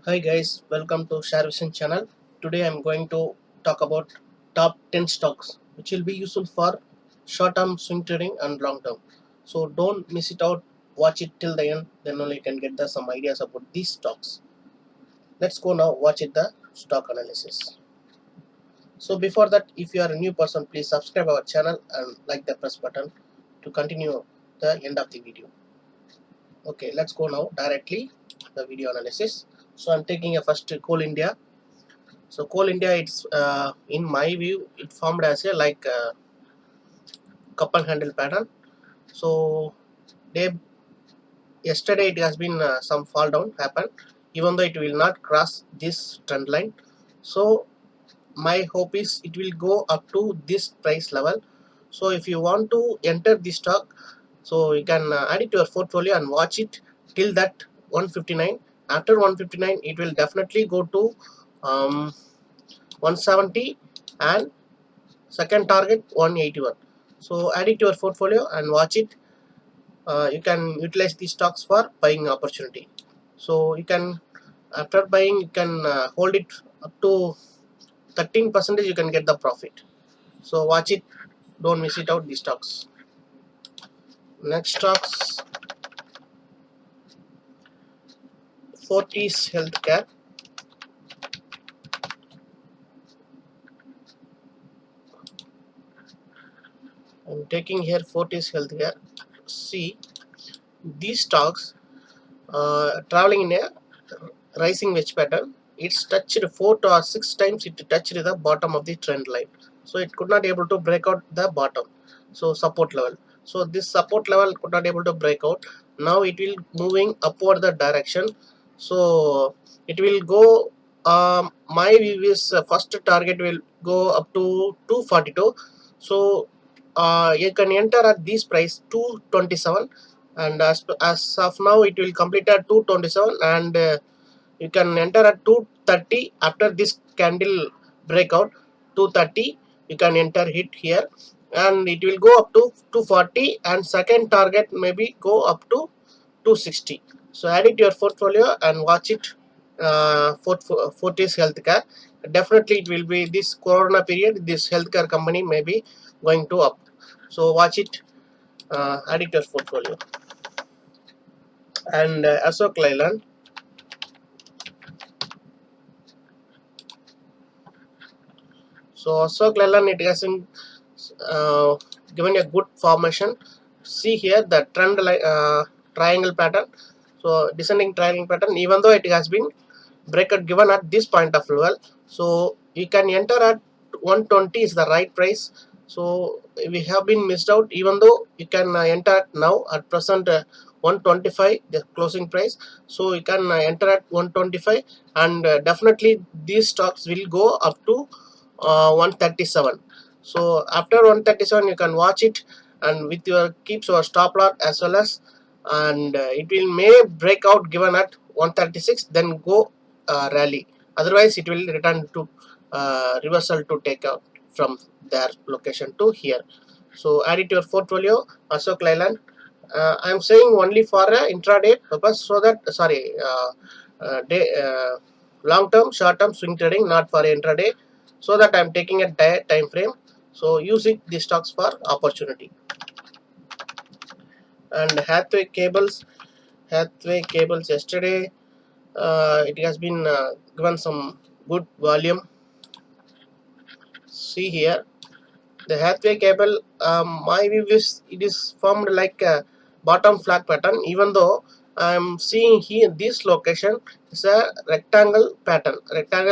Hi guys, welcome to ShareVision channel. Today I'm going to talk about top 10 stocks which will be useful for short-term swing trading and long-term. So don't miss it out. Watch it till the end. Then only you can get some ideas about these stocks. Let's go now. Watch it the stock analysis. So before that, if you are a new person, please subscribe our channel and like the press button to continue the end of the video. Okay, let's go now directly the video analysis. So I'm taking a first Coal India. So Coal India, it's in my view, it formed as a cup and handle pattern. So they yesterday it has been some fall down happen, even though it will not cross this trend line. So my hope is it will go up to this price level. So if you want to enter this stock, so you can add it to your portfolio and watch it till that 159. After 159, it will definitely go to 170 and second target 181. So add it to your portfolio and watch it. You can utilize these stocks for buying opportunity. So you can, after buying, you can hold it up to 13%. You can get the profit. So watch it. Don't miss it out. These stocks. Next stocks, Fortis Healthcare. I'm taking here Fortis Healthcare. See, these stocks traveling in a rising wedge pattern. It's touched 4 or 6 times. It touched the bottom of the trend line, so it could not able to break out the bottom, so support level. So this support level could not able to break out. Now it will moving upward the direction. So it will go, my view is first target will go up to 242. So you can enter at this price 227, and as of now it will complete at 227, and you can enter at 230. After this candle breakout 230, you can enter hit here, and it will go up to 240, and second target maybe go up to 260. So add it to your portfolio and watch it. Fortis Healthcare, definitely it will be this corona period, this healthcare company may be going to up. So watch it. Add it to your portfolio. And Ashok Leyland. So Ashok Leyland, it has uh, given a good formation. See here the trend triangle pattern. So descending triangle pattern, even though it has been breakout given at this point of level, so you can enter at 120 is the right price. So we have been missed out, even though you can enter now at present 125 the closing price. So you can enter at 125, and definitely these stocks will go up to 137. So after 137 you can watch it, and with your keeps your stop loss as well as, and it will may break out given at 136, then go rally. Otherwise it will return to reversal to take out from their location to here. So add it to your portfolio. Ashok Leyland, I am saying only for intraday purpose, so that day long term short term swing trading, not for intraday, so that I am taking a time frame. So using the stocks for opportunity. And Hathway Cables yesterday, it has been given some good volume. See here the Hathway cable, my view is it is formed like a bottom flag pattern, even though I'm seeing here this location is a rectangle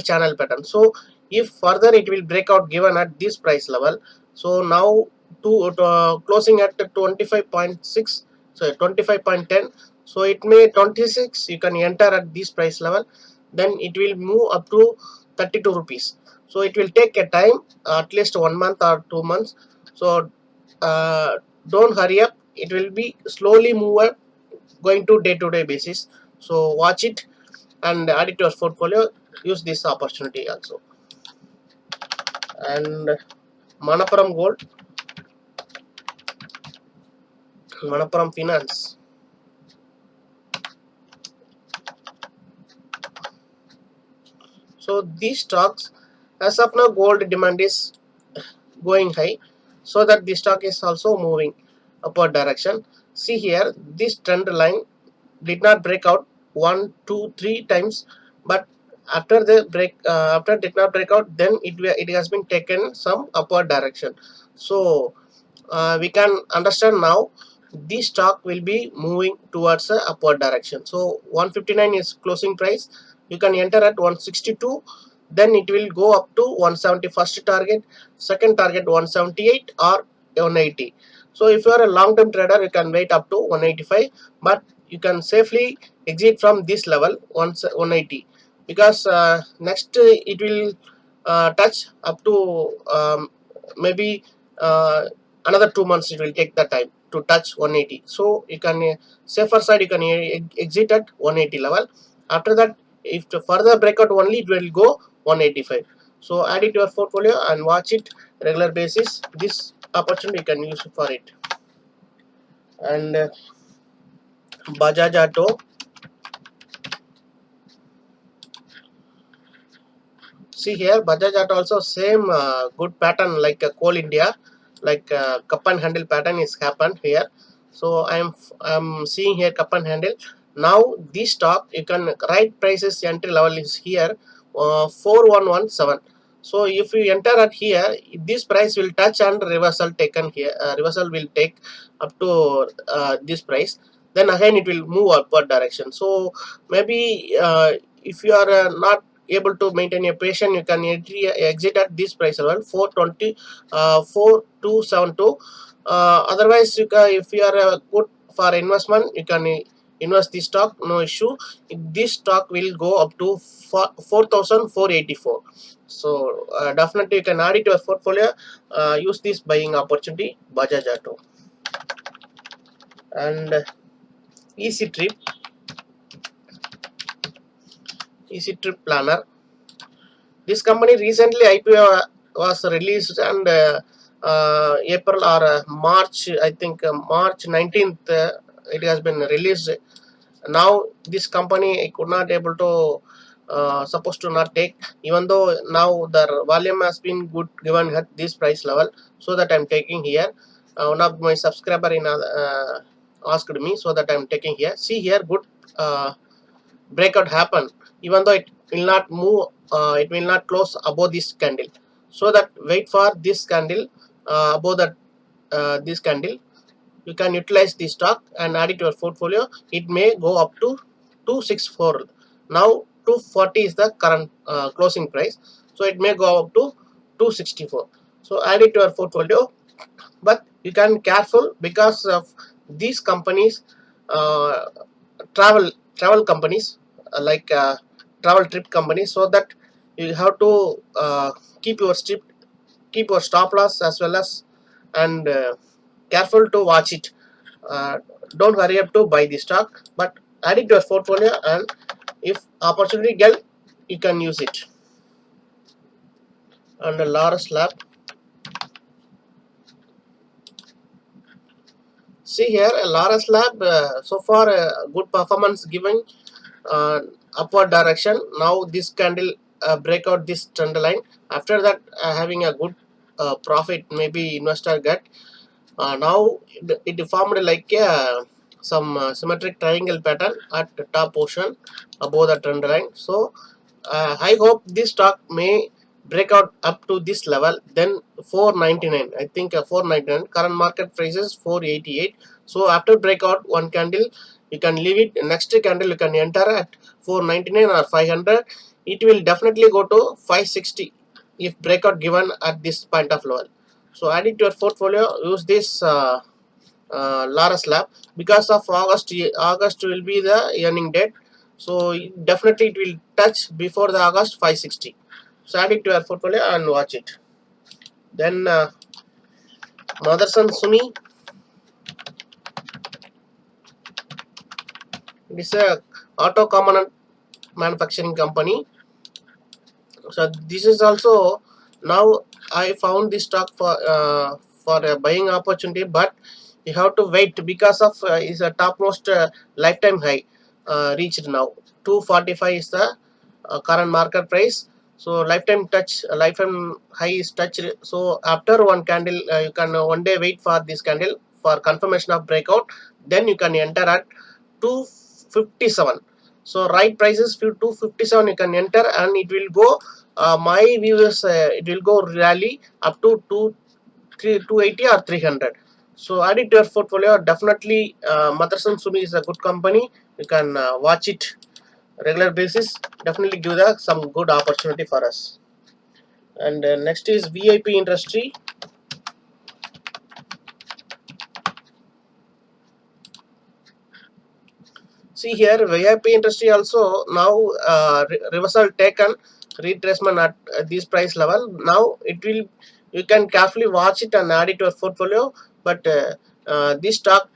channel pattern. So if further it will break out given at this price level, so now closing at 25.6, so 25.10, so it may 26 you can enter at this price level, then it will move up to 32 rupees. So it will take a time, at least 1 month or 2 months. So don't hurry up, it will be slowly move up, going to day basis. So watch it and add it to your portfolio. Use this opportunity also. And Manappuram Gold, Manappuram Finance. So these stocks, as of now, gold demand is going high, so that the stock is also moving upward direction. See here, this trend line did not break out 1 2 3 times, but after did not break out, then it has been taken some upward direction. So we can understand now this stock will be moving towards the upward direction. So 159 is closing price, you can enter at 162, then it will go up to 170 first target, second target 178 or 180. So if you are a long term trader, you can wait up to 185, but you can safely exit from this level 180, because next it will touch up to maybe another 2 months. It will take the time to touch 180. So you can safer side, you can exit at 180 level. After that, if the further breakout only, it will go 185. So add it to your portfolio and watch it regular basis. This opportunity you can use for it. And Bajaj Auto, see here, Bajaj Auto also same good pattern like Coal India, like cup and handle pattern is happened here. So I'm seeing here cup and handle. Now this stock, you can right prices entry level is here 4117. So if you enter at here, this price will touch and reversal taken here. Reversal will take up to this price. Then again it will move upward direction. So maybe if you are not able to maintain a patient, you can exit at this price level 420 4272. Otherwise you can, if you are good for investment, you can invest this stock, no issue. This stock will go up to 4484. So definitely you can add it to your portfolio, use this buying opportunity, Bajaj Auto. And easy trip planner, this company recently IPO was released, and April or March, I think March 19th, it has been released. Now this company I could not able to supposed to not take, even though now the volume has been good given at this price level, so that I'm taking here. One of my subscriber in asked me, so that I'm taking here. See here, good breakout happen, even though it will not move, it will not close above this candle. So that wait for this candle, above that this candle, you can utilize this stock and add it to your portfolio. It may go up to 264. Now 240 is the current closing price, so it may go up to 264. So add it to your portfolio, but you can careful, because of these companies, uh, travel companies, like travel trip companies, so that you have to keep your stop loss as well as, and careful to watch it. uh, don't hurry up to buy the stock, but add it to your portfolio, and if opportunity get, you can use it. And Laurus Lab, see here, Laurus Lab, so far good performance giving uh, upward direction. Now this candle break out this trend line, after that having a good profit, maybe investor get. Now it formed like a some symmetric triangle pattern at the top portion above the trend line. So I hope this stock may break out up to this level, then 499, I think 499, current market price is 488. So after breakout one candle, you can leave it, next candle you can enter at 499 or 500. It will definitely go to 560 if breakout given at this point of level. So add it to your portfolio, use this Laurus Lab, because of August will be the earning date. So definitely it will touch before the August 560. So add it to your portfolio and watch it. Then Motherson Sumi, it is a auto component manufacturing company. So this is also, now I found this stock for a buying opportunity, but you have to wait, because of is a topmost lifetime high reached now 245 is the current market price. So lifetime high is touched. So after one candle, you can one day wait for this candle for confirmation of breakout. Then you can enter at 257. So right price is 257. You can enter and it will go. My view is it will go rally up to 280 or 300. So add it to your portfolio. Definitely, Motherson Sumi is a good company. You can watch it regular basis. Definitely give some good opportunity for us. And next is VIP industry. See here, VIP industry also now reversal taken, retracement at this price level. Now it will, you can carefully watch it and add it to your portfolio. But this stock,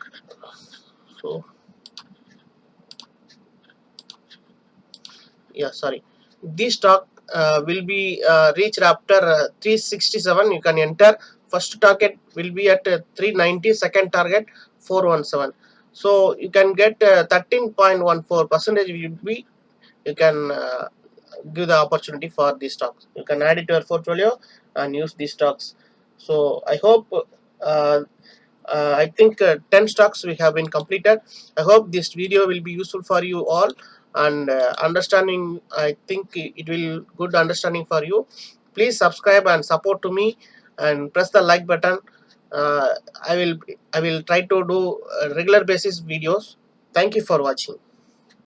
so yeah, sorry, this stock will be reached after 367. You can enter. First target will be at 390, second target 417. So you can get 13.14 percentage will be, you can give the opportunity for these stocks. You can add it to your portfolio and use these stocks. So I hope I think 10 stocks we have been completed. I hope this video will be useful for you all, and understanding, I think it will good understanding for you. Please subscribe and support to me and press the like button. uh, I will try to do regular basis videos. Thank you for watching.